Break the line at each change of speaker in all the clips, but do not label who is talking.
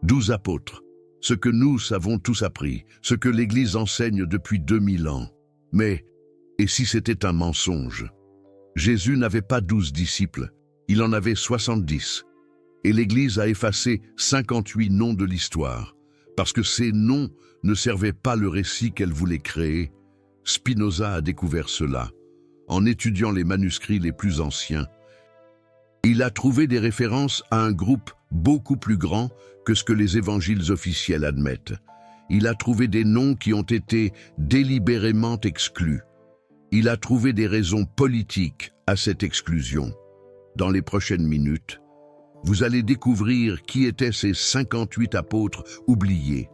12 apôtres, ce que nous avons tous appris, ce que l'Église enseigne depuis 2000 ans. Mais, et si c'était un mensonge? Jésus n'avait pas 12 disciples, il en avait 70. Et l'Église a effacé 58 noms de l'histoire, parce que ces noms ne servaient pas le récit qu'elle voulait créer. Spinoza a découvert cela, en étudiant les manuscrits les plus anciens. Il a trouvé des références à un groupe beaucoup plus grand que ce que les évangiles officiels admettent. Il a trouvé des noms qui ont été délibérément exclus. Il a trouvé des raisons politiques à cette exclusion. Dans les prochaines minutes, vous allez découvrir qui étaient ces 58 apôtres oubliés,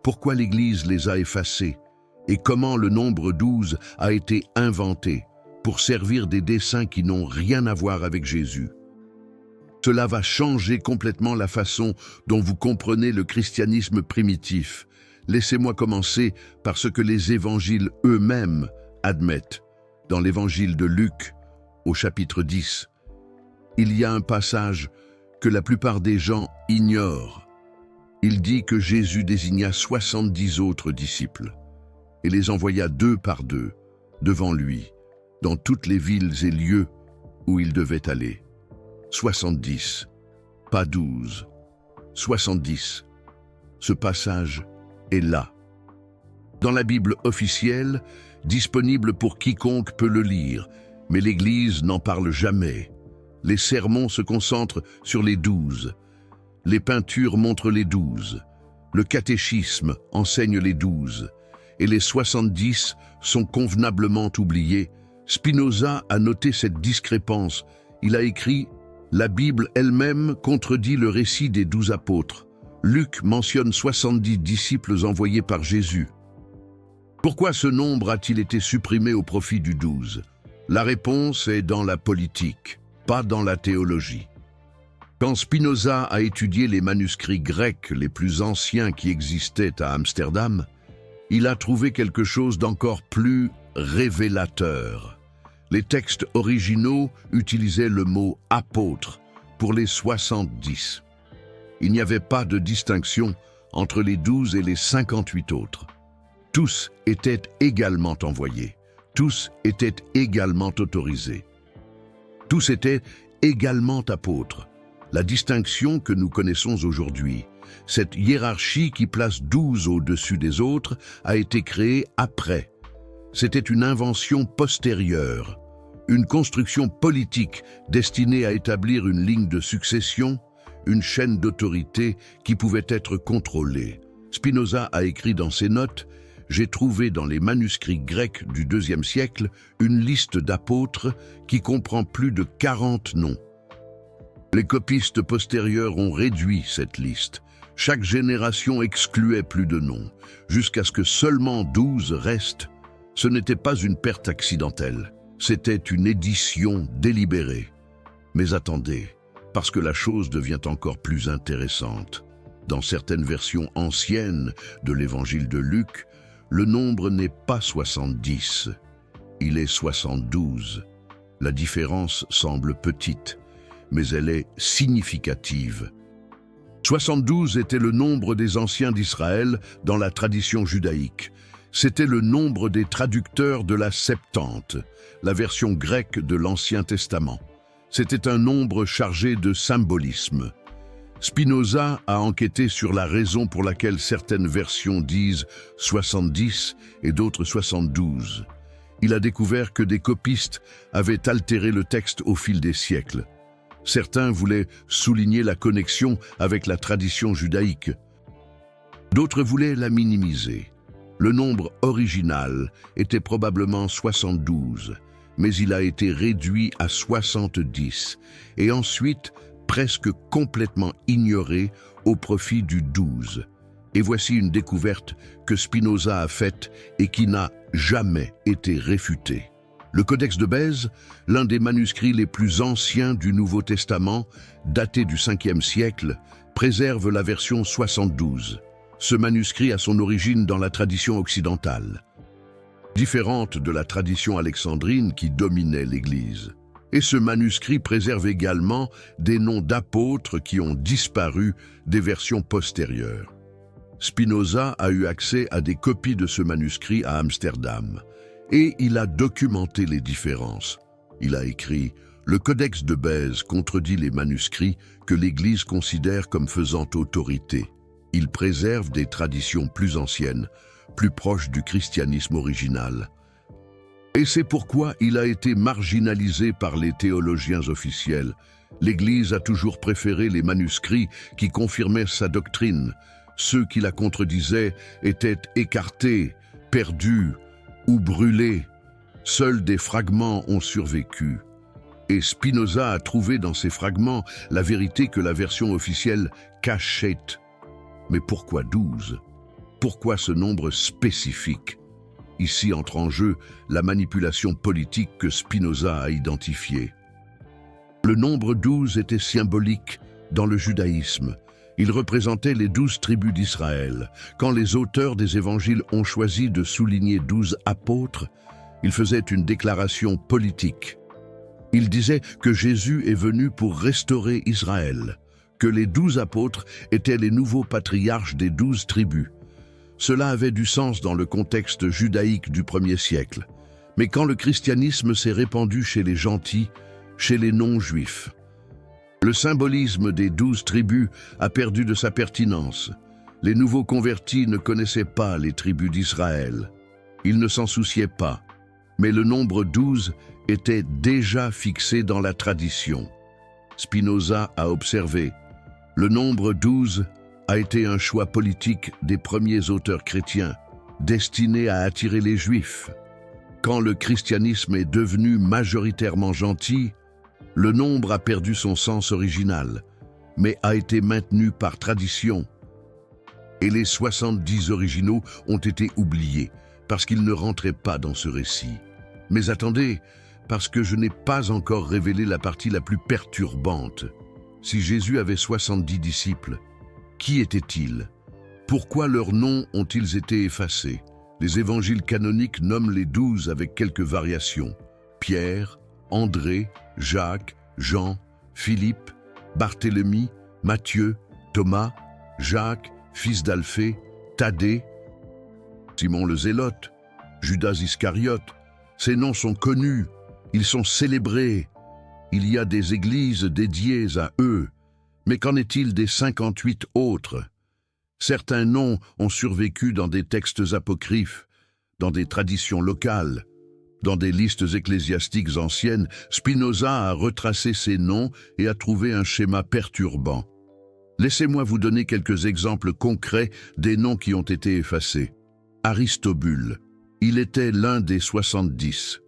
pourquoi l'Église les a effacés et comment le nombre 12 a été inventé pour servir des desseins qui n'ont rien à voir avec Jésus. Cela va changer complètement la façon dont vous comprenez le christianisme primitif. Laissez-moi commencer par ce que les évangiles eux-mêmes admettent. Dans l'évangile de Luc, au chapitre 10, il y a un passage que la plupart des gens ignorent. Il dit que Jésus désigna 70 autres disciples et les envoya 2 par 2 devant lui, dans toutes les villes et lieux où il devait aller. 70, pas 12. 70. Ce passage est là. Dans la Bible officielle, disponible pour quiconque peut le lire, mais l'Église n'en parle jamais. Les sermons se concentrent sur les 12. Les peintures montrent les 12. Le catéchisme enseigne les 12. Et les 70 sont convenablement oubliés. Spinoza a noté cette discrépance. Il a écrit « La Bible elle-même contredit le récit des 12 apôtres. Luc mentionne 70 disciples envoyés par Jésus. Pourquoi ce nombre a-t-il été supprimé au profit du 12 ? La réponse est dans la politique, pas dans la théologie. Quand Spinoza a étudié les manuscrits grecs les plus anciens qui existaient à Amsterdam, il a trouvé quelque chose d'encore plus révélateur. Les textes originaux utilisaient le mot « apôtre » pour les 70. Il n'y avait pas de distinction entre les 12 et les 58 autres. Tous étaient également envoyés. Tous étaient également autorisés. Tous étaient également apôtres. La distinction que nous connaissons aujourd'hui, cette hiérarchie qui place 12 au-dessus des autres, a été créée après. C'était une invention postérieure, une construction politique destinée à établir une ligne de succession, une chaîne d'autorité qui pouvait être contrôlée. Spinoza a écrit dans ses notes « J'ai trouvé dans les manuscrits grecs du IIe siècle une liste d'apôtres qui comprend plus de 40 noms. Les copistes postérieurs ont réduit cette liste. Chaque génération excluait plus de noms, jusqu'à ce que seulement 12 restent. Ce n'était pas une perte accidentelle, c'était une édition délibérée. Mais attendez, parce que la chose devient encore plus intéressante. Dans certaines versions anciennes de l'évangile de Luc, le nombre n'est pas 70, il est 72. La différence semble petite, mais elle est significative. 72 était le nombre des anciens d'Israël dans la tradition judaïque. C'était le nombre des traducteurs de la Septante, la version grecque de l'Ancien Testament. C'était un nombre chargé de symbolisme. Spinoza a enquêté sur la raison pour laquelle certaines versions disent 70 et d'autres 72. Il a découvert que des copistes avaient altéré le texte au fil des siècles. Certains voulaient souligner la connexion avec la tradition judaïque. D'autres voulaient la minimiser. Le nombre original était probablement 72, mais il a été réduit à 70 et ensuite presque complètement ignoré au profit du 12. Et voici une découverte que Spinoza a faite et qui n'a jamais été réfutée. Le Codex de Bèze, l'un des manuscrits les plus anciens du Nouveau Testament, daté du 5e siècle, préserve la version 72. Ce manuscrit a son origine dans la tradition occidentale, différente de la tradition alexandrine qui dominait l'Église. Et ce manuscrit préserve également des noms d'apôtres qui ont disparu des versions postérieures. Spinoza a eu accès à des copies de ce manuscrit à Amsterdam, et il a documenté les différences. Il a écrit « Le Codex de Bèze contredit les manuscrits que l'Église considère comme faisant autorité. Il préserve des traditions plus anciennes, plus proches du christianisme original. Et c'est pourquoi il a été marginalisé par les théologiens officiels. L'Église a toujours préféré les manuscrits qui confirmaient sa doctrine. Ceux qui la contredisaient étaient écartés, perdus ou brûlés. Seuls des fragments ont survécu. Et Spinoza a trouvé dans ces fragments la vérité que la version officielle cachait. Mais pourquoi 12? Pourquoi ce nombre spécifique? Ici entre en jeu la manipulation politique que Spinoza a identifiée. Le nombre 12 était symbolique dans le judaïsme. Il représentait les 12 tribus d'Israël. Quand les auteurs des évangiles ont choisi de souligner 12 apôtres, ils faisaient une déclaration politique. Ils disaient que Jésus est venu pour restaurer Israël, que les 12 apôtres étaient les nouveaux patriarches des 12 tribus. Cela avait du sens dans le contexte judaïque du 1er siècle. Mais quand le christianisme s'est répandu chez les gentils, chez les non-juifs, le symbolisme des 12 tribus a perdu de sa pertinence. Les nouveaux convertis ne connaissaient pas les tribus d'Israël. Ils ne s'en souciaient pas. Mais le nombre 12 était déjà fixé dans la tradition. Spinoza a observé « Le nombre 12 a été un choix politique des premiers auteurs chrétiens, destiné à attirer les Juifs. Quand le christianisme est devenu majoritairement gentil, le nombre a perdu son sens original, mais a été maintenu par tradition. Et les 70 originaux ont été oubliés, parce qu'ils ne rentraient pas dans ce récit. Mais attendez, parce que je n'ai pas encore révélé la partie la plus perturbante. Si Jésus avait 70 disciples, qui étaient-ils? Pourquoi leurs noms ont-ils été effacés? Les évangiles canoniques nomment les 12 avec quelques variations. Pierre, André, Jacques, Jean, Philippe, Barthélemy, Matthieu, Thomas, Jacques, fils d'Alphée, Thaddée, Simon le Zélote, Judas Iscariote. Ces noms sont connus, ils sont célébrés. Il y a des églises dédiées à eux. Mais qu'en est-il des 58 autres? Certains noms ont survécu dans des textes apocryphes, dans des traditions locales. Dans des listes ecclésiastiques anciennes, Spinoza a retracé ces noms et a trouvé un schéma perturbant. Laissez-moi vous donner quelques exemples concrets des noms qui ont été effacés. Aristobule, il était l'un des 70.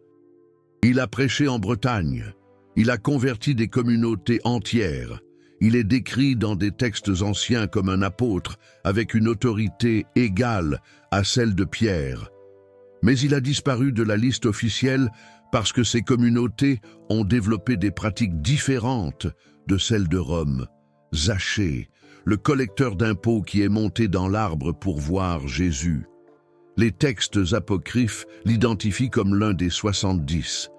Il a prêché en Bretagne. Il a converti des communautés entières. Il est décrit dans des textes anciens comme un apôtre, avec une autorité égale à celle de Pierre. Mais il a disparu de la liste officielle parce que ces communautés ont développé des pratiques différentes de celles de Rome. Zachée, le collecteur d'impôts qui est monté dans l'arbre pour voir Jésus. Les textes apocryphes l'identifient comme l'un des 70.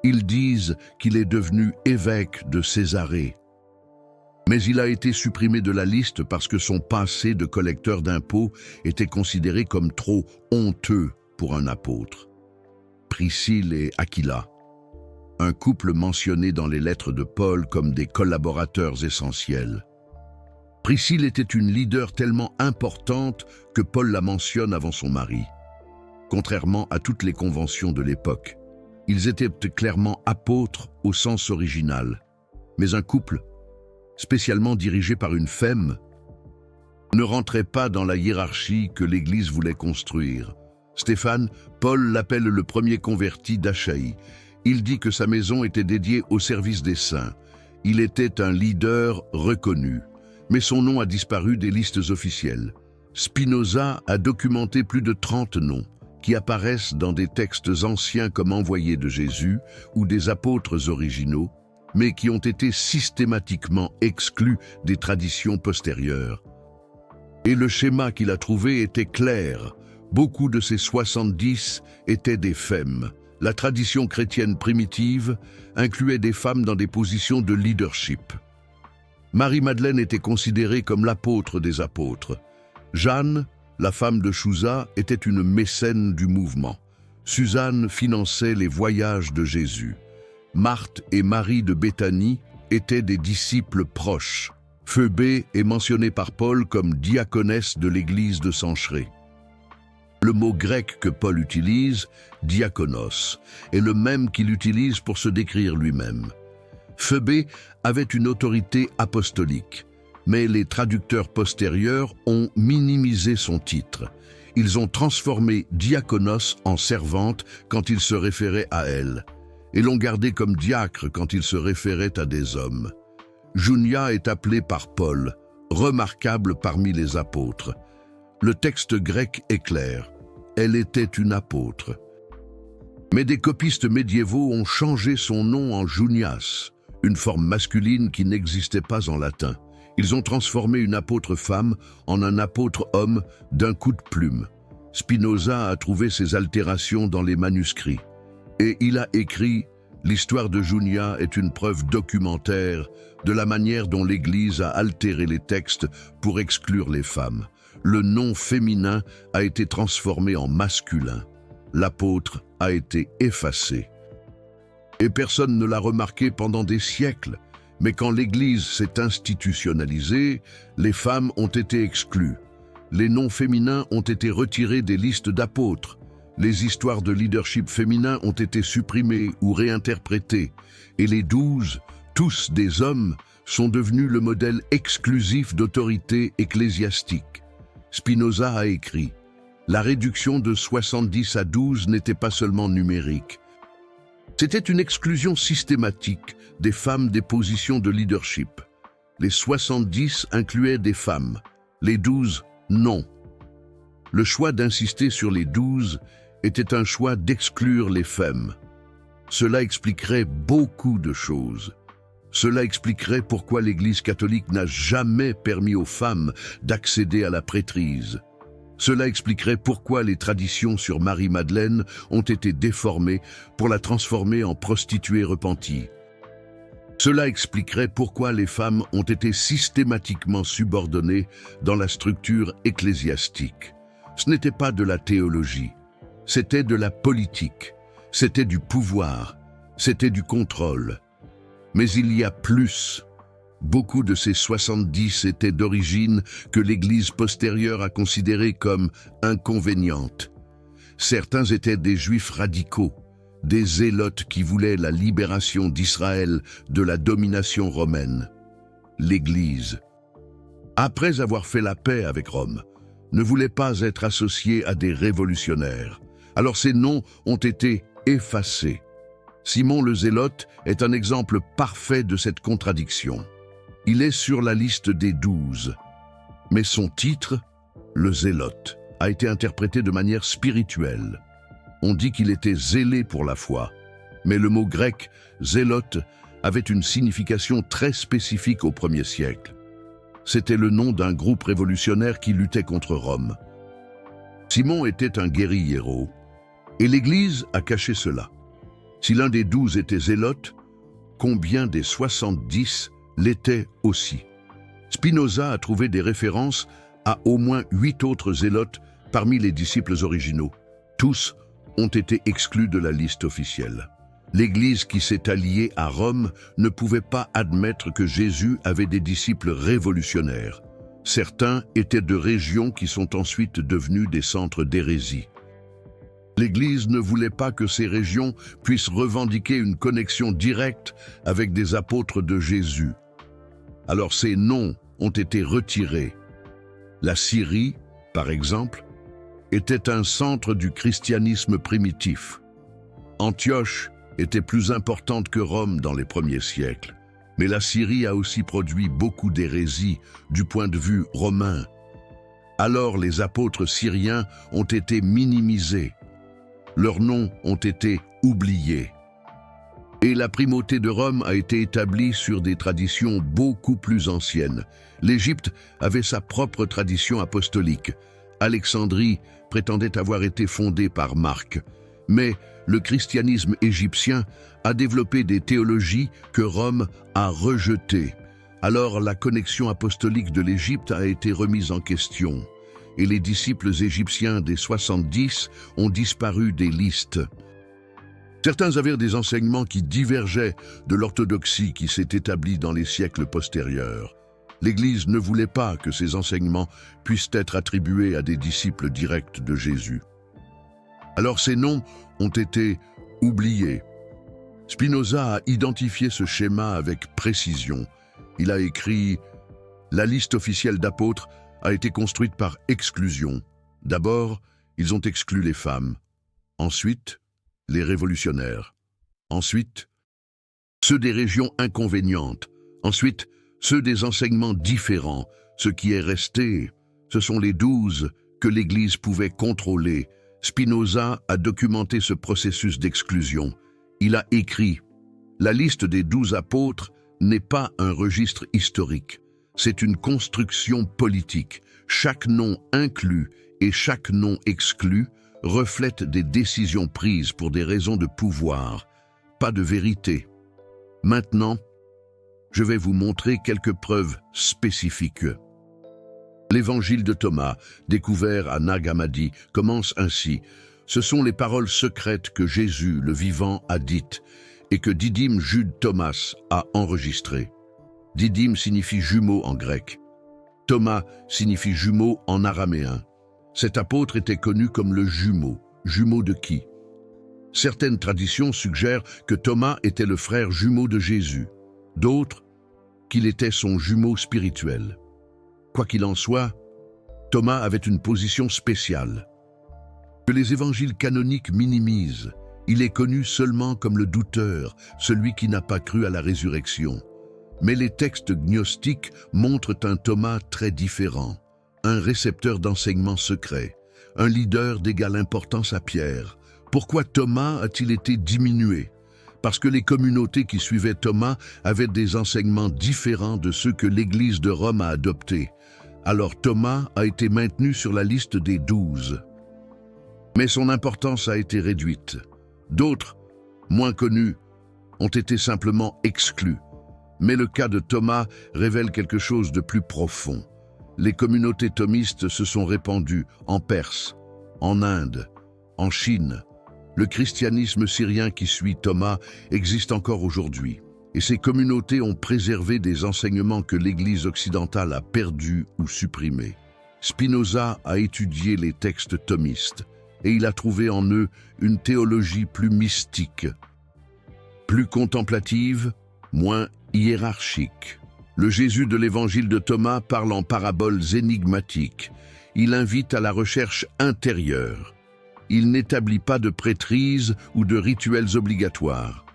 Ils disent qu'il est devenu évêque de Césarée. Mais il a été supprimé de la liste parce que son passé de collecteur d'impôts était considéré comme trop honteux pour un apôtre. Priscille et Aquila, un couple mentionné dans les lettres de Paul comme des collaborateurs essentiels. Priscille était une leader tellement importante que Paul la mentionne avant son mari. Contrairement à toutes les conventions de l'époque, ils étaient clairement apôtres au sens original, mais un couple, spécialement dirigé par une femme, ne rentrait pas dans la hiérarchie que l'Église voulait construire. Stéphane, Paul l'appelle le premier converti d'Achaïe. Il dit que sa maison était dédiée au service des saints. Il était un leader reconnu, mais son nom a disparu des listes officielles. Spinoza a documenté plus de 30 noms qui apparaissent dans des textes anciens comme envoyés de Jésus ou des apôtres originaux, mais qui ont été systématiquement exclus des traditions postérieures. Et le schéma qu'il a trouvé était clair. Beaucoup de ces 70 étaient des femmes, la tradition chrétienne primitive incluait des femmes dans des positions de leadership. Marie-Madeleine était considérée comme l'apôtre des apôtres. Jeanne, la femme de Chuza, était une mécène du mouvement. Suzanne finançait les voyages de Jésus. Marthe et Marie de Béthanie étaient des disciples proches. Phoebé est mentionnée par Paul comme diaconesse de l'église de Cenchreae. Le mot grec que Paul utilise, diakonos, est le même qu'il utilise pour se décrire lui-même. Phoebé avait une autorité apostolique, mais les traducteurs postérieurs ont minimisé son titre. Ils ont transformé diakonos en servante quand il se référait à elle, et l'ont gardé comme diacre quand il se référait à des hommes. Junia est appelée par Paul, remarquable parmi les apôtres. Le texte grec est clair, elle était une apôtre. Mais des copistes médiévaux ont changé son nom en Junias, une forme masculine qui n'existait pas en latin. Ils ont transformé une apôtre femme en un apôtre homme d'un coup de plume. Spinoza a trouvé ces altérations dans les manuscrits. Et il a écrit « L'histoire de Junia est une preuve documentaire de la manière dont l'Église a altéré les textes pour exclure les femmes. Le nom féminin a été transformé en masculin. L'apôtre a été effacé. Et personne ne l'a remarqué pendant des siècles. Mais quand l'Église s'est institutionnalisée, les femmes ont été exclues. Les noms féminins ont été retirés des listes d'apôtres. Les histoires de leadership féminin ont été supprimées ou réinterprétées. Et les 12, tous des hommes, sont devenus le modèle exclusif d'autorité ecclésiastique. Spinoza a écrit « La réduction de 70 à 12 n'était pas seulement numérique. C'était une exclusion systématique des femmes des positions de leadership. Les 70 incluaient des femmes, les 12, non. Le choix d'insister sur les 12 était un choix d'exclure les femmes. Cela expliquerait beaucoup de choses. Cela expliquerait pourquoi l'Église catholique n'a jamais permis aux femmes d'accéder à la prêtrise. Cela expliquerait pourquoi les traditions sur Marie-Madeleine ont été déformées pour la transformer en prostituée repentie. Cela expliquerait pourquoi les femmes ont été systématiquement subordonnées dans la structure ecclésiastique. Ce n'était pas de la théologie, c'était de la politique, c'était du pouvoir, c'était du contrôle. Mais il y a plus. Beaucoup de ces 70 étaient d'origine que l'Église postérieure a considérée comme inconvénientes. Certains étaient des Juifs radicaux, des zélotes qui voulaient la libération d'Israël de la domination romaine. L'Église, après avoir fait la paix avec Rome, ne voulait pas être associée à des révolutionnaires. Alors ces noms ont été effacés. Simon le Zélote est un exemple parfait de cette contradiction. Il est sur la liste des 12, mais son titre, le Zélote, a été interprété de manière spirituelle. On dit qu'il était zélé pour la foi, mais le mot grec « zélote » avait une signification très spécifique au 1er siècle. C'était le nom d'un groupe révolutionnaire qui luttait contre Rome. Simon était un guérillero, et l'Église a caché cela. Si l'un des 12 était zélote, combien des 70 l'étaient aussi? Spinoza a trouvé des références à au moins 8 autres zélotes parmi les disciples originaux. Tous ont été exclus de la liste officielle. L'Église qui s'est alliée à Rome ne pouvait pas admettre que Jésus avait des disciples révolutionnaires. Certains étaient de régions qui sont ensuite devenues des centres d'hérésie. L'Église ne voulait pas que ces régions puissent revendiquer une connexion directe avec des apôtres de Jésus. Alors ces noms ont été retirés. La Syrie, par exemple, était un centre du christianisme primitif. Antioche était plus importante que Rome dans les premiers siècles, mais la Syrie a aussi produit beaucoup d'hérésies du point de vue romain. Alors les apôtres syriens ont été minimisés. Leurs noms ont été oubliés. Et la primauté de Rome a été établie sur des traditions beaucoup plus anciennes. L'Égypte avait sa propre tradition apostolique. Alexandrie prétendait avoir été fondée par Marc, Mais le christianisme égyptien a développé des théologies que Rome a rejetées. Alors la connexion apostolique de l'Égypte a été remise en question, et les disciples égyptiens des 70 ont disparu des listes. Certains avaient des enseignements qui divergeaient de l'orthodoxie qui s'est établie dans les siècles postérieurs. L'Église ne voulait pas que ces enseignements puissent être attribués à des disciples directs de Jésus. Alors ces noms ont été oubliés. Spinoza a identifié ce schéma avec précision. Il a écrit « La liste officielle d'apôtres a été construite par exclusion. D'abord, ils ont exclu les femmes. Ensuite, les révolutionnaires. Ensuite, ceux des régions inconvénientes. Ensuite, ceux des enseignements différents. Ce qui est resté, ce sont les 12 que l'Église pouvait contrôler. » Spinoza a documenté ce processus d'exclusion. Il a écrit « La liste des 12 apôtres n'est pas un registre historique. C'est une construction politique. Chaque nom inclus et chaque nom exclu reflète des décisions prises pour des raisons de pouvoir, pas de vérité. Maintenant, je vais vous montrer quelques preuves spécifiques. L'évangile de Thomas, découvert à Nag Hammadi, commence ainsi. Ce sont les paroles secrètes que Jésus, le vivant, a dites et que Didyme Jude Thomas a enregistrées. Didyme signifie jumeau en grec. Thomas signifie jumeau en araméen. Cet apôtre était connu comme le jumeau. Jumeau de qui? Certaines traditions suggèrent que Thomas était le frère jumeau de Jésus. D'autres, qu'il était son jumeau spirituel. Quoi qu'il en soit, Thomas avait une position spéciale, que les évangiles canoniques minimisent. Il est connu seulement comme le douteur, celui qui n'a pas cru à la résurrection. Mais les textes gnostiques montrent un Thomas très différent, un récepteur d'enseignements secrets, un leader d'égale importance à Pierre. Pourquoi Thomas a-t-il été diminué? Parce que les communautés qui suivaient Thomas avaient des enseignements différents de ceux que l'Église de Rome a adoptés. Alors Thomas a été maintenu sur la liste des 12. Mais son importance a été réduite. D'autres, moins connus, ont été simplement exclus. Mais le cas de Thomas révèle quelque chose de plus profond. Les communautés thomistes se sont répandues en Perse, en Inde, en Chine. Le christianisme syrien qui suit Thomas existe encore aujourd'hui. Et ces communautés ont préservé des enseignements que l'Église occidentale a perdus ou supprimés. Spinoza a étudié les textes thomistes et il a trouvé en eux une théologie plus mystique, plus contemplative, moins hiérarchique. Le Jésus de l'évangile de Thomas parle en paraboles énigmatiques. Il invite à la recherche intérieure. Il n'établit pas de prêtrise ou de rituels obligatoires.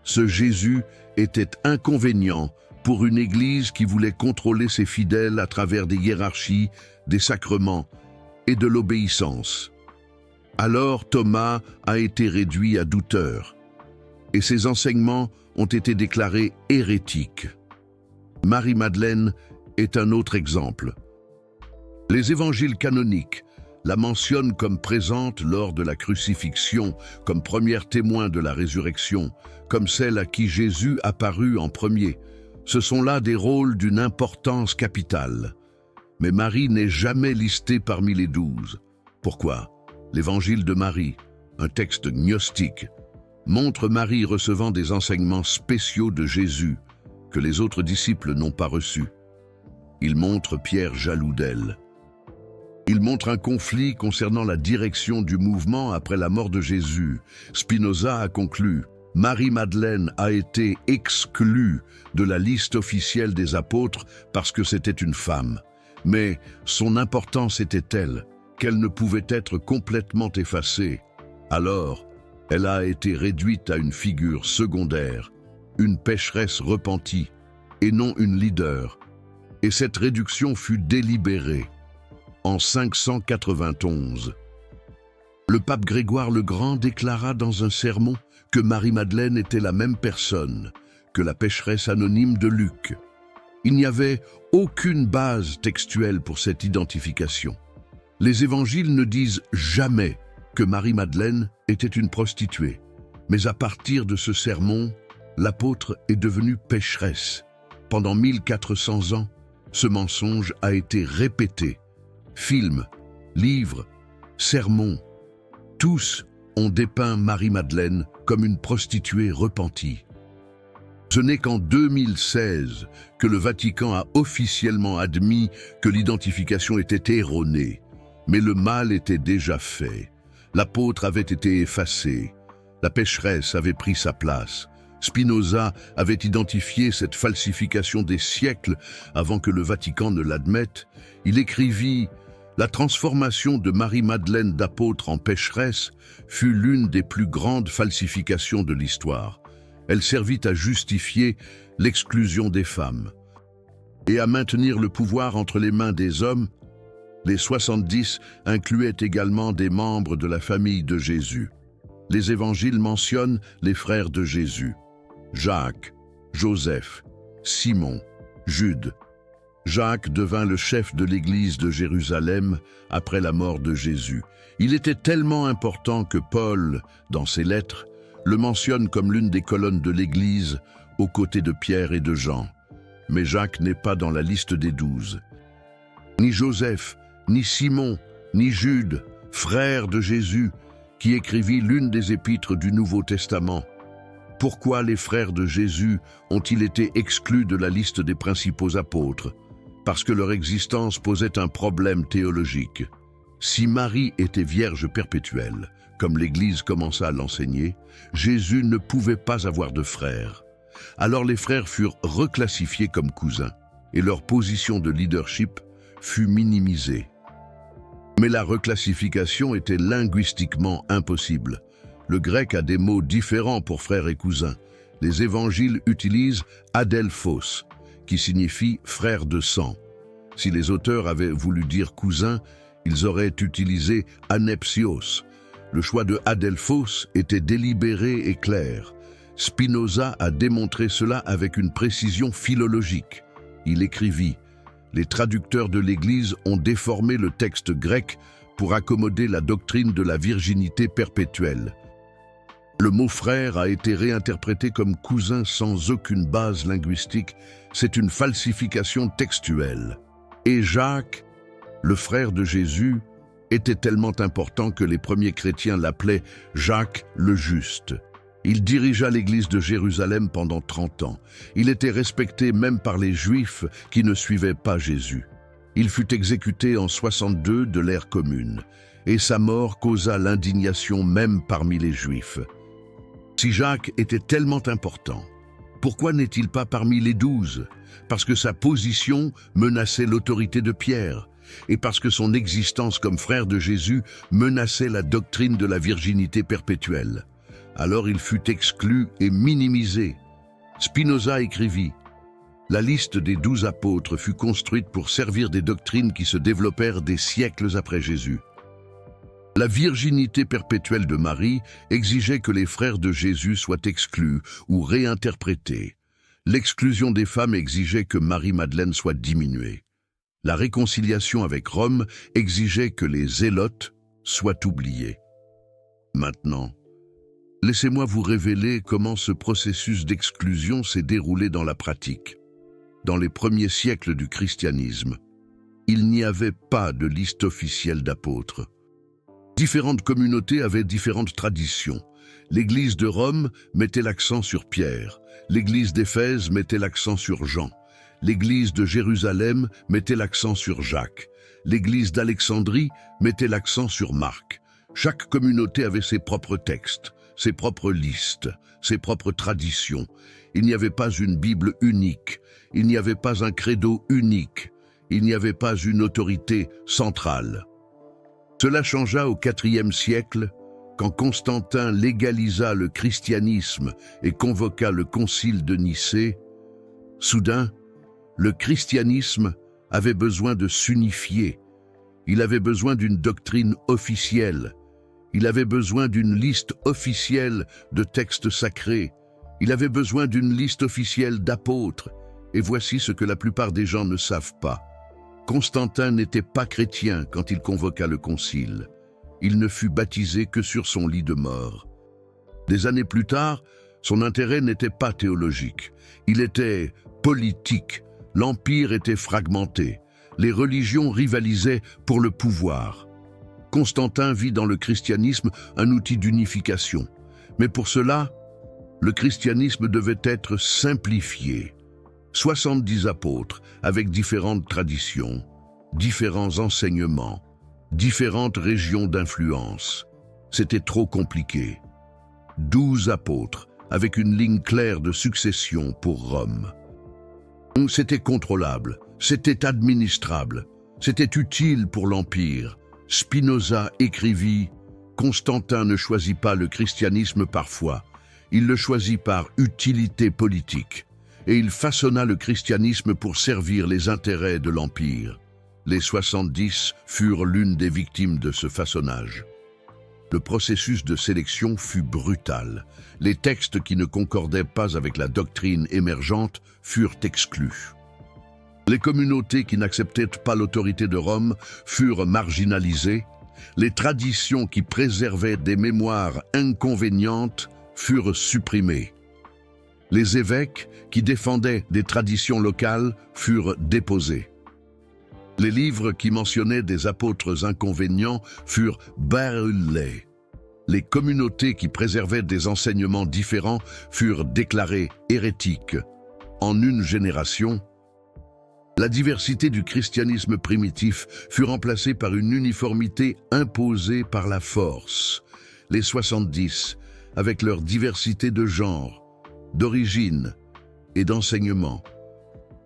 Ce Jésus était inconvénient pour une Église qui voulait contrôler ses fidèles à travers des hiérarchies, des sacrements et de l'obéissance. Alors Thomas a été réduit à douteur, et ses enseignements ont été déclarés hérétiques. Marie-Madeleine est un autre exemple. Les évangiles canoniques la mentionnent comme présente lors de la crucifixion, comme première témoin de la résurrection, comme celle à qui Jésus apparut en premier. Ce sont là des rôles d'une importance capitale. Mais Marie n'est jamais listée parmi les 12. Pourquoi? L'évangile de Marie, un texte gnostique, montre Marie recevant des enseignements spéciaux de Jésus que les autres disciples n'ont pas reçus. Il montre Pierre jaloux d'elle. Il montre un conflit concernant la direction du mouvement après la mort de Jésus. Spinoza a conclu « Marie-Madeleine a été exclue de la liste officielle des apôtres parce que c'était une femme. Mais son importance était telle qu'elle ne pouvait être complètement effacée. Alors, elle a été réduite à une figure secondaire, une pécheresse repentie, et non une leader. Et cette réduction fut délibérée. En 591, le pape Grégoire le Grand déclara dans un sermon que Marie-Madeleine était la même personne que la pécheresse anonyme de Luc. Il n'y avait aucune base textuelle pour cette identification. Les évangiles ne disent jamais que Marie-Madeleine était une prostituée. Mais à partir de ce sermon, l'apôtre est devenue pécheresse. Pendant 1400 ans, ce mensonge a été répété. Films, livres, sermons, tous ont dépeint Marie-Madeleine comme une prostituée repentie. Ce n'est qu'en 2016 que le Vatican a officiellement admis que l'identification était erronée. Mais le mal était déjà fait. L'apôtre avait été effacé. La pécheresse avait pris sa place. Spinoza avait identifié cette falsification des siècles avant que le Vatican ne l'admette. Il écrivit « La transformation de Marie-Madeleine d'apôtre en pécheresse fut l'une des plus grandes falsifications de l'histoire. Elle servit à justifier l'exclusion des femmes et à maintenir le pouvoir entre les mains des hommes. Les 70 incluaient également des membres de la famille de Jésus. Les évangiles mentionnent les frères de Jésus, Jacques, Joseph, Simon, Jude. Jacques devint le chef de l'église de Jérusalem après la mort de Jésus. Il était tellement important que Paul, dans ses lettres, le mentionne comme l'une des colonnes de l'église, aux côtés de Pierre et de Jean. Mais Jacques n'est pas dans la liste des 12. Ni Joseph, ni Simon, ni Jude, frère de Jésus, qui écrivit l'une des épîtres du Nouveau Testament. Pourquoi les frères de Jésus ont-ils été exclus de la liste des principaux apôtres? Parce que leur existence posait un problème théologique. Si Marie était vierge perpétuelle, comme l'Église commença à l'enseigner, Jésus ne pouvait pas avoir de frères. Alors les frères furent reclassifiés comme cousins, et leur position de leadership fut minimisée. Mais la reclassification était linguistiquement impossible. Le grec a des mots différents pour frères et cousins. Les évangiles utilisent adelphos, qui signifie frère de sang. Si les auteurs avaient voulu dire cousin, ils auraient utilisé anepsios. Le choix de adelphos était délibéré et clair. Spinoza a démontré cela avec une précision philologique. Il écrivit « Les traducteurs de l'Église ont déformé le texte grec pour accommoder la doctrine de la virginité perpétuelle. Le mot frère a été réinterprété comme cousin sans aucune base linguistique. C'est une falsification textuelle. Et Jacques, le frère de Jésus, était tellement important que les premiers chrétiens l'appelaient Jacques le Juste. Il dirigea l'église de Jérusalem pendant 30 ans. Il était respecté même par les Juifs qui ne suivaient pas Jésus. Il fut exécuté en 62 de l'ère commune, et sa mort causa l'indignation même parmi les Juifs. Si Jacques était tellement important, pourquoi n'est-il pas parmi les 12? Parce que sa position menaçait l'autorité de Pierre, et parce que son existence comme frère de Jésus menaçait la doctrine de la virginité perpétuelle. Alors il fut exclu et minimisé. Spinoza écrivit « La liste des 12 apôtres fut construite pour servir des doctrines qui se développèrent des siècles après Jésus. La virginité perpétuelle de Marie exigeait que les frères de Jésus soient exclus ou réinterprétés. L'exclusion des femmes exigeait que Marie-Madeleine soit diminuée. La réconciliation avec Rome exigeait que les zélotes soient oubliés. Maintenant, laissez-moi vous révéler comment ce processus d'exclusion s'est déroulé dans la pratique. Dans les premiers siècles du christianisme, il n'y avait pas de liste officielle d'apôtres. Différentes communautés avaient différentes traditions. L'Église de Rome mettait l'accent sur Pierre, l'Église d'Éphèse mettait l'accent sur Jean, l'Église de Jérusalem mettait l'accent sur Jacques, l'Église d'Alexandrie mettait l'accent sur Marc. Chaque communauté avait ses propres textes, ses propres listes, ses propres traditions. Il n'y avait pas une Bible unique, il n'y avait pas un credo unique, il n'y avait pas une autorité centrale. Cela changea au IVe siècle, quand Constantin légalisa le christianisme et convoqua le concile de Nicée. Soudain, le christianisme avait besoin de s'unifier. Il avait besoin d'une doctrine officielle. Il avait besoin d'une liste officielle de textes sacrés. Il avait besoin d'une liste officielle d'apôtres. Et voici ce que la plupart des gens ne savent pas. Constantin n'était pas chrétien quand il convoqua le concile. Il ne fut baptisé que sur son lit de mort. Des années plus tard, son intérêt n'était pas théologique. Il était politique. L'Empire était fragmenté. Les religions rivalisaient pour le pouvoir. Constantin vit dans le christianisme un outil d'unification. Mais pour cela, le christianisme devait être simplifié. 70 apôtres avec différentes traditions, différents enseignements, différentes régions d'influence. C'était trop compliqué. 12 apôtres avec une ligne claire de succession pour Rome. C'était contrôlable, c'était administrable, c'était utile pour l'Empire. Spinoza écrivit « Constantin ne choisit pas le christianisme parfois, il le choisit par utilité politique, et il façonna le christianisme pour servir les intérêts de l'Empire. » Les 70 furent l'une des victimes de ce façonnage. Le processus de sélection fut brutal. Les textes qui ne concordaient pas avec la doctrine émergente furent exclus. Les communautés qui n'acceptaient pas l'autorité de Rome furent marginalisées. Les traditions qui préservaient des mémoires inconvénientes furent supprimées. Les évêques qui défendaient des traditions locales furent déposés. Les livres qui mentionnaient des apôtres inconvénients furent brûlés. Les communautés qui préservaient des enseignements différents furent déclarées hérétiques. En une génération, la diversité du christianisme primitif fut remplacée par une uniformité imposée par la force. Les 70, avec leur diversité de genre, d'origine et d'enseignement,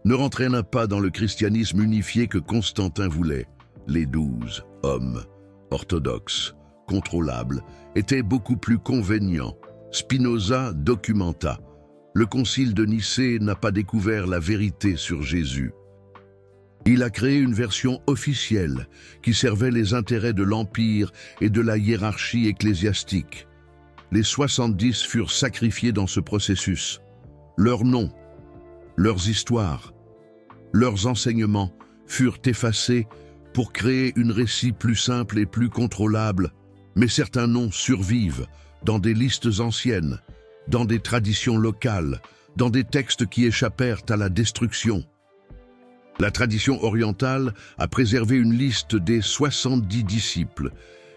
ne rentraîna pas dans le christianisme unifié que Constantin voulait. Les 12 hommes orthodoxes, contrôlables, étaient beaucoup plus convaincants. Spinoza documenta « Le concile de Nicée n'a pas découvert la vérité sur Jésus. Il a créé une version officielle qui servait les intérêts de l'Empire et de la hiérarchie ecclésiastique. Les 70 furent sacrifiés dans ce processus. Leurs noms, leurs histoires, leurs enseignements furent effacés pour créer un récit plus simple et plus contrôlable, mais certains noms survivent dans des listes anciennes, dans des traditions locales, dans des textes qui échappèrent à la destruction. La tradition orientale a préservé une liste des 70 disciples.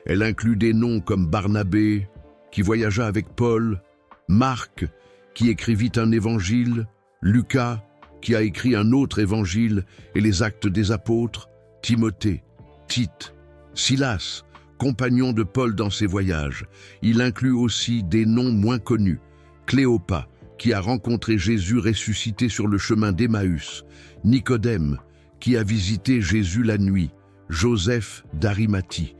Elle inclut des noms comme Barnabé, qui voyagea avec Paul, Marc, qui écrivit un évangile, Lucas, qui a écrit un autre évangile et les Actes des Apôtres, Timothée, Tite, Silas, compagnon de Paul dans ses voyages. Il inclut aussi des noms moins connus, Cléopas, qui a rencontré Jésus ressuscité sur le chemin d'Emmaüs, Nicodème, qui a visité Jésus la nuit, Joseph d'Arimathie,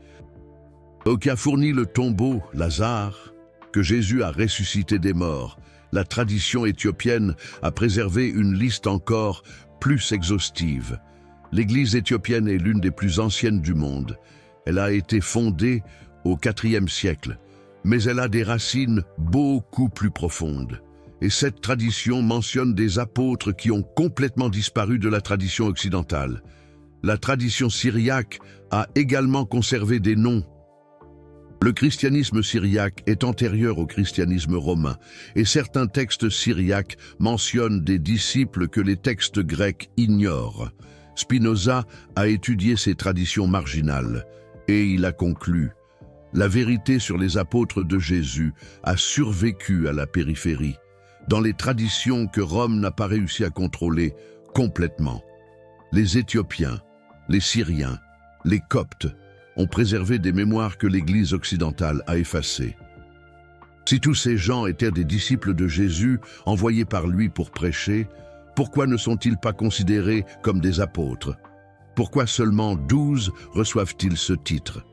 qui a fourni le tombeau, Lazare, que Jésus a ressuscité des morts. La tradition éthiopienne a préservé une liste encore plus exhaustive. L'Église éthiopienne est l'une des plus anciennes du monde. Elle a été fondée au IVe siècle, mais elle a des racines beaucoup plus profondes. Et cette tradition mentionne des apôtres qui ont complètement disparu de la tradition occidentale. La tradition syriaque a également conservé des noms. Le christianisme syriaque est antérieur au christianisme romain, et certains textes syriaques mentionnent des disciples que les textes grecs ignorent. Spinoza a étudié ces traditions marginales, et il a conclu « La vérité sur les apôtres de Jésus a survécu à la périphérie, dans les traditions que Rome n'a pas réussi à contrôler complètement. Les Éthiopiens, les Syriens, les Coptes ont préservé des mémoires que l'Église occidentale a effacées. Si tous ces gens étaient des disciples de Jésus, envoyés par lui pour prêcher, pourquoi ne sont-ils pas considérés comme des apôtres? Pourquoi seulement 12 reçoivent-ils ce titre?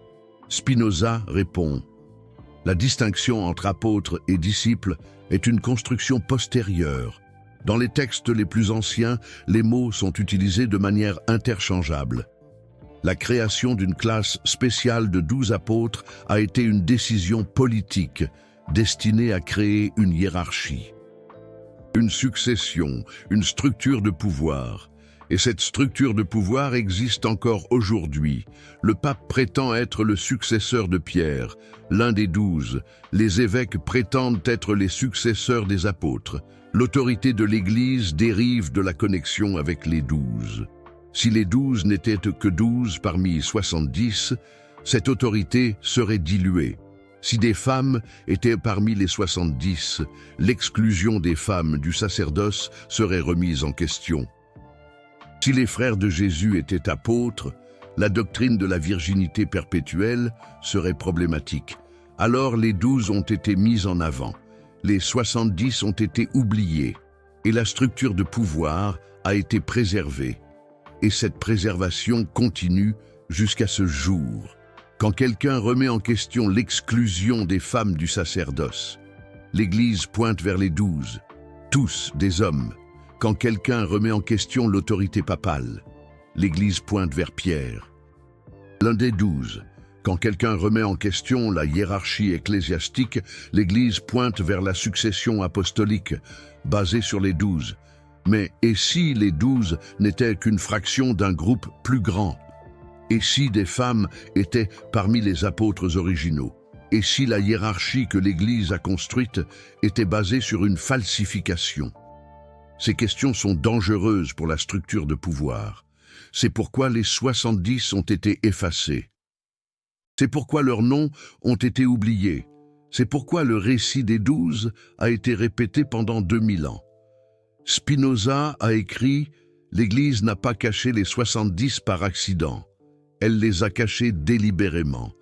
Spinoza répond « La distinction entre apôtres et disciples est une construction postérieure. Dans les textes les plus anciens, les mots sont utilisés de manière interchangeable. La création d'une classe spéciale de 12 apôtres a été une décision politique destinée à créer une hiérarchie, une succession, une structure de pouvoir. Et cette structure de pouvoir existe encore aujourd'hui. Le pape prétend être le successeur de Pierre, l'un des 12. Les évêques prétendent être les successeurs des apôtres. L'autorité de l'Église dérive de la connexion avec les 12. Si les 12 n'étaient que 12 parmi 70, cette autorité serait diluée. Si des femmes étaient parmi les 70, l'exclusion des femmes du sacerdoce serait remise en question. Si les frères de Jésus étaient apôtres, la doctrine de la virginité perpétuelle serait problématique. Alors les 12 ont été mis en avant, les 70 ont été oubliés, et la structure de pouvoir a été préservée. Et cette préservation continue jusqu'à ce jour. Quand quelqu'un remet en question l'exclusion des femmes du sacerdoce, l'Église pointe vers les 12, tous des hommes. Quand quelqu'un remet en question l'autorité papale, l'Église pointe vers Pierre, l'un des 12. Quand quelqu'un remet en question la hiérarchie ecclésiastique, l'Église pointe vers la succession apostolique, basée sur les 12. Mais et si les 12 n'étaient qu'une fraction d'un groupe plus grand? Et si des femmes étaient parmi les apôtres originaux? Et si la hiérarchie que l'Église a construite était basée sur une falsification? Ces questions sont dangereuses pour la structure de pouvoir. C'est pourquoi les 70 ont été effacés. C'est pourquoi leurs noms ont été oubliés. C'est pourquoi le récit des 12 a été répété pendant 2000 ans. Spinoza a écrit « L'Église n'a pas caché les 70 par accident. Elle les a cachés délibérément,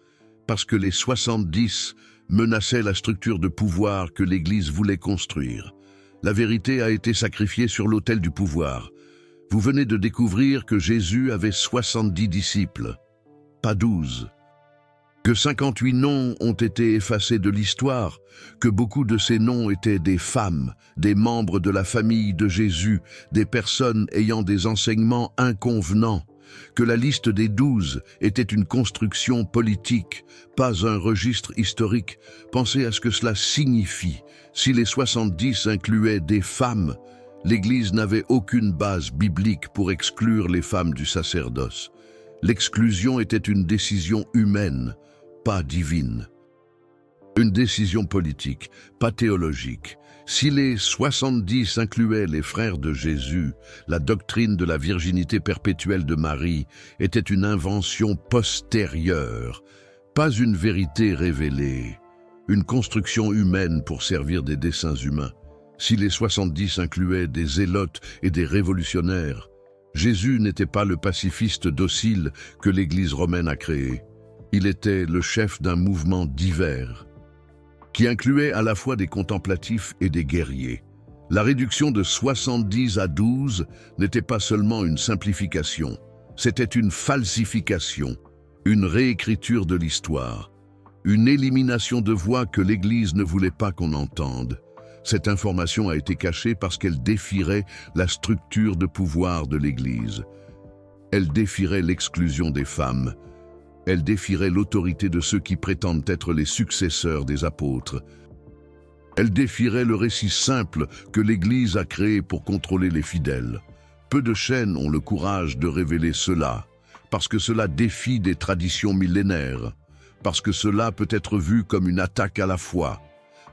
parce que les 70 menaçaient la structure de pouvoir que l'Église voulait construire. La vérité a été sacrifiée sur l'autel du pouvoir. Vous venez de découvrir que Jésus avait 70 disciples, pas 12. Que 58 noms ont été effacés de l'histoire, que beaucoup de ces noms étaient des femmes, des membres de la famille de Jésus, des personnes ayant des enseignements inconvenants, que la liste des 12 était une construction politique, pas un registre historique. Pensez à ce que cela signifie. Si les 70 incluaient des femmes, l'Église n'avait aucune base biblique pour exclure les femmes du sacerdoce. L'exclusion était une décision humaine, pas divine. Une décision politique, pas théologique. Si les 70 incluaient les frères de Jésus, la doctrine de la virginité perpétuelle de Marie était une invention postérieure, pas une vérité révélée, une construction humaine pour servir des desseins humains. Si les 70 incluaient des zélotes et des révolutionnaires, Jésus n'était pas le pacifiste docile que l'Église romaine a créé. Il était le chef d'un mouvement divers, qui incluait à la fois des contemplatifs et des guerriers. La réduction de 70 à 12 n'était pas seulement une simplification, c'était une falsification, une réécriture de l'histoire, une élimination de voix que l'Église ne voulait pas qu'on entende. Cette information a été cachée parce qu'elle défierait la structure de pouvoir de l'Église. Elle défierait l'exclusion des femmes. Elle défierait l'autorité de ceux qui prétendent être les successeurs des apôtres. Elle défierait le récit simple que l'Église a créé pour contrôler les fidèles. Peu de chaînes ont le courage de révéler cela, parce que cela défie des traditions millénaires, parce que cela peut être vu comme une attaque à la foi,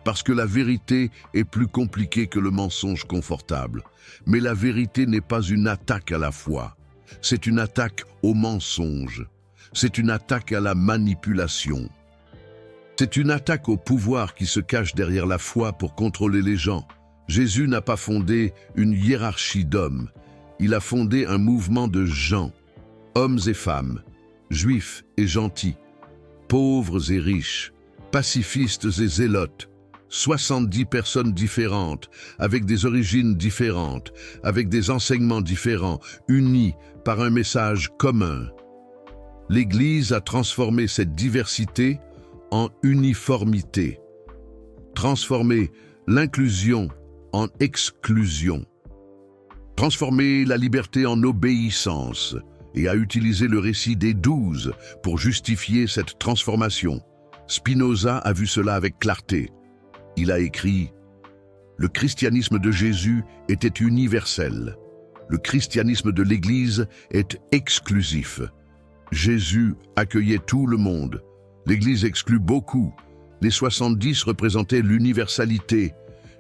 parce que la vérité est plus compliquée que le mensonge confortable. Mais la vérité n'est pas une attaque à la foi, c'est une attaque au mensonge. C'est une attaque à la manipulation. C'est une attaque au pouvoir qui se cache derrière la foi pour contrôler les gens. Jésus n'a pas fondé une hiérarchie d'hommes. Il a fondé un mouvement de gens, hommes et femmes, juifs et gentils, pauvres et riches, pacifistes et zélotes, 70 personnes différentes, avec des origines différentes, avec des enseignements différents, unis par un message commun. L'Église a transformé cette diversité en uniformité, transformé l'inclusion en exclusion, transformé la liberté en obéissance et a utilisé le récit des 12 pour justifier cette transformation. Spinoza a vu cela avec clarté. Il a écrit « Le christianisme de Jésus était universel. Le christianisme de l'Église est exclusif. Jésus accueillait tout le monde. L'Église exclut beaucoup. Les 70 représentaient l'universalité.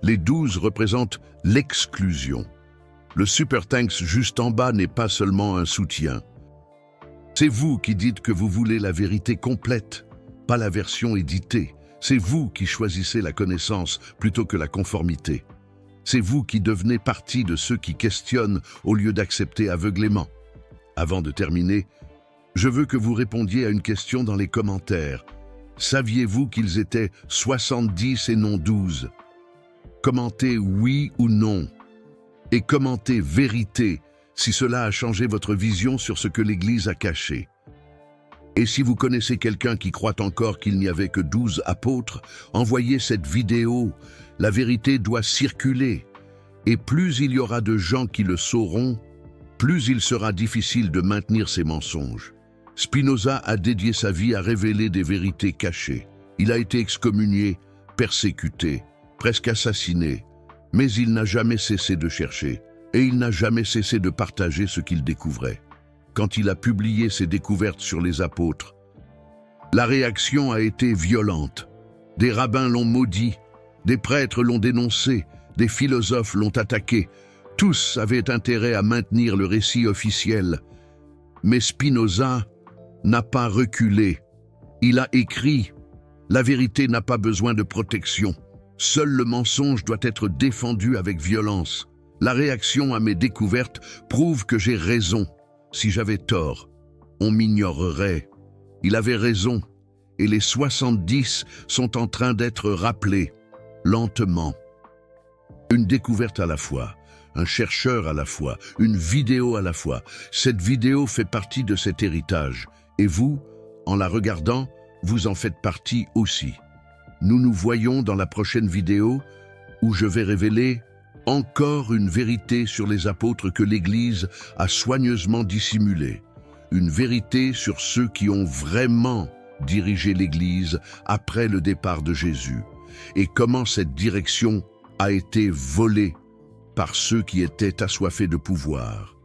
Les 12 représentent l'exclusion. Le super thanks juste en bas n'est pas seulement un soutien. C'est vous qui dites que vous voulez la vérité complète, pas la version éditée. C'est vous qui choisissez la connaissance plutôt que la conformité. C'est vous qui devenez partie de ceux qui questionnent au lieu d'accepter aveuglément. Avant de terminer, je veux que vous répondiez à une question dans les commentaires. Saviez-vous qu'ils étaient 70 et non 12? Commentez oui ou non. Et commentez vérité si cela a changé votre vision sur ce que l'Église a caché. Et si vous connaissez quelqu'un qui croit encore qu'il n'y avait que 12 apôtres, envoyez cette vidéo. La vérité doit circuler. Et plus il y aura de gens qui le sauront, plus il sera difficile de maintenir ces mensonges. Spinoza a dédié sa vie à révéler des vérités cachées. Il a été excommunié, persécuté, presque assassiné. Mais il n'a jamais cessé de chercher, et il n'a jamais cessé de partager ce qu'il découvrait. Quand il a publié ses découvertes sur les apôtres, la réaction a été violente. Des rabbins l'ont maudit, des prêtres l'ont dénoncé, des philosophes l'ont attaqué. Tous avaient intérêt à maintenir le récit officiel. Mais Spinoza n'a pas reculé. Il a écrit « La vérité n'a pas besoin de protection. Seul le mensonge doit être défendu avec violence. La réaction à mes découvertes prouve que j'ai raison. Si j'avais tort, on m'ignorerait. Il avait raison, et les 70 sont en train d'être rappelés, lentement. Une découverte à la fois, un chercheur à la fois, une vidéo à la fois. Cette vidéo fait partie de cet héritage, et vous, en la regardant, vous en faites partie aussi. Nous nous voyons dans la prochaine vidéo où je vais révéler encore une vérité sur les apôtres que l'Église a soigneusement dissimulée. Une vérité sur ceux qui ont vraiment dirigé l'Église après le départ de Jésus et comment cette direction a été volée par ceux qui étaient assoiffés de pouvoir.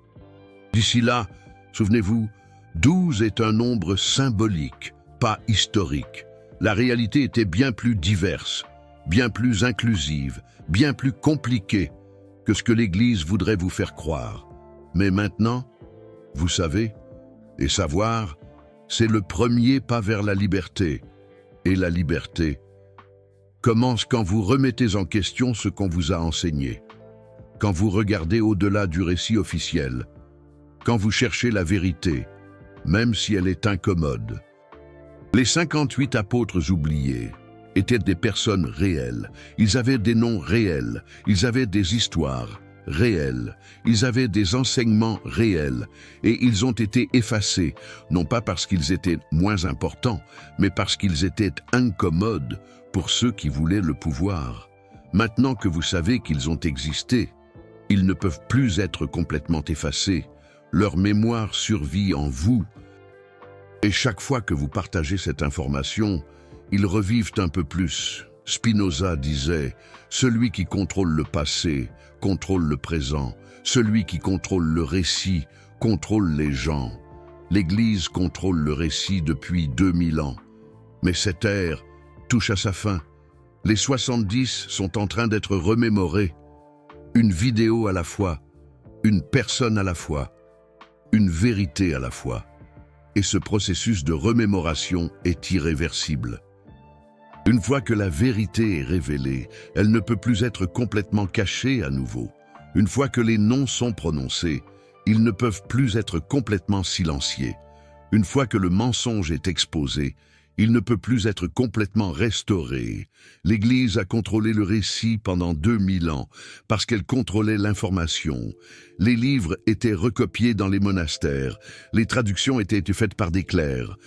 D'ici là, souvenez-vous, 12 est un nombre symbolique, pas historique. La réalité était bien plus diverse, bien plus inclusive, bien plus compliquée que ce que l'Église voudrait vous faire croire. Mais maintenant, vous savez, et savoir, c'est le premier pas vers la liberté. Et la liberté commence quand vous remettez en question ce qu'on vous a enseigné, quand vous regardez au-delà du récit officiel, quand vous cherchez la vérité, même si elle est incommode. Les 58 apôtres oubliés étaient des personnes réelles. Ils avaient des noms réels, ils avaient des histoires réelles, ils avaient des enseignements réels, et ils ont été effacés, non pas parce qu'ils étaient moins importants, mais parce qu'ils étaient incommodes pour ceux qui voulaient le pouvoir. Maintenant que vous savez qu'ils ont existé, ils ne peuvent plus être complètement effacés. Leur mémoire survit en vous. Et chaque fois que vous partagez cette information, ils revivent un peu plus. Spinoza disait « Celui qui contrôle le passé, contrôle le présent. Celui qui contrôle le récit, contrôle les gens. » L'Église contrôle le récit depuis 2000 ans. Mais cette ère touche à sa fin. Les 70 sont en train d'être remémorés. Une vidéo à la fois, une personne à la fois, une vérité à la fois. Et ce processus de remémoration est irréversible. Une fois que la vérité est révélée, elle ne peut plus être complètement cachée à nouveau. Une fois que les noms sont prononcés, ils ne peuvent plus être complètement silenciés. Une fois que le mensonge est exposé, il ne peut plus être complètement restauré. L'Église a contrôlé le récit pendant 2000 ans parce qu'elle contrôlait l'information. Les livres étaient recopiés dans les monastères. Les traductions étaient faites par des clercs.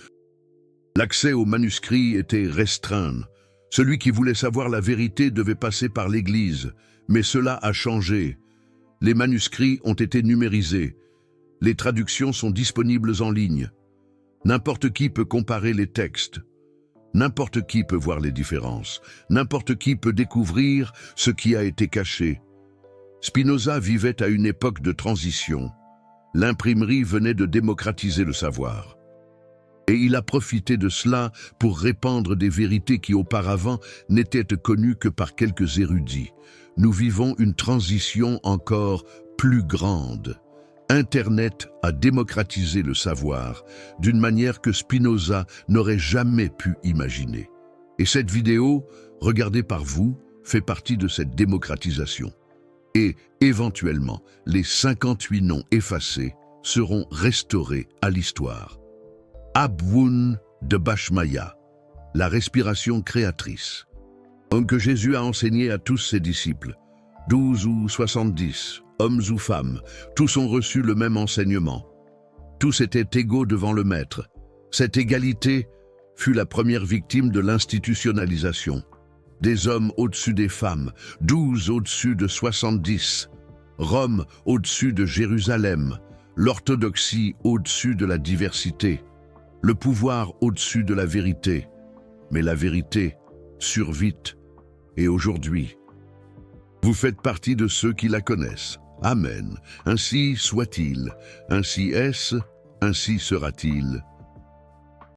L'accès aux manuscrits était restreint. Celui qui voulait savoir la vérité devait passer par l'Église. Mais cela a changé. Les manuscrits ont été numérisés. Les traductions sont disponibles en ligne. N'importe qui peut comparer les textes. N'importe qui peut voir les différences. N'importe qui peut découvrir ce qui a été caché. Spinoza vivait à une époque de transition. L'imprimerie venait de démocratiser le savoir. Et il a profité de cela pour répandre des vérités qui auparavant n'étaient connues que par quelques érudits. Nous vivons une transition encore plus grande. Internet a démocratisé le savoir d'une manière que Spinoza n'aurait jamais pu imaginer. Et cette vidéo, regardée par vous, fait partie de cette démocratisation. Et, éventuellement, les 58 noms effacés seront restaurés à l'histoire. Abwoun de Bashmaya, la respiration créatrice. Homme que Jésus a enseigné à tous ses disciples, 12 ou 70, hommes ou femmes, tous ont reçu le même enseignement. Tous étaient égaux devant le Maître. Cette égalité fut la première victime de l'institutionnalisation. Des hommes au-dessus des femmes, 12 au-dessus de 70, Rome au-dessus de Jérusalem, l'orthodoxie au-dessus de la diversité, le pouvoir au-dessus de la vérité. Mais la vérité survit, et aujourd'hui, vous faites partie de ceux qui la connaissent. Amen. Ainsi soit-il, ainsi est-ce, ainsi sera-t-il.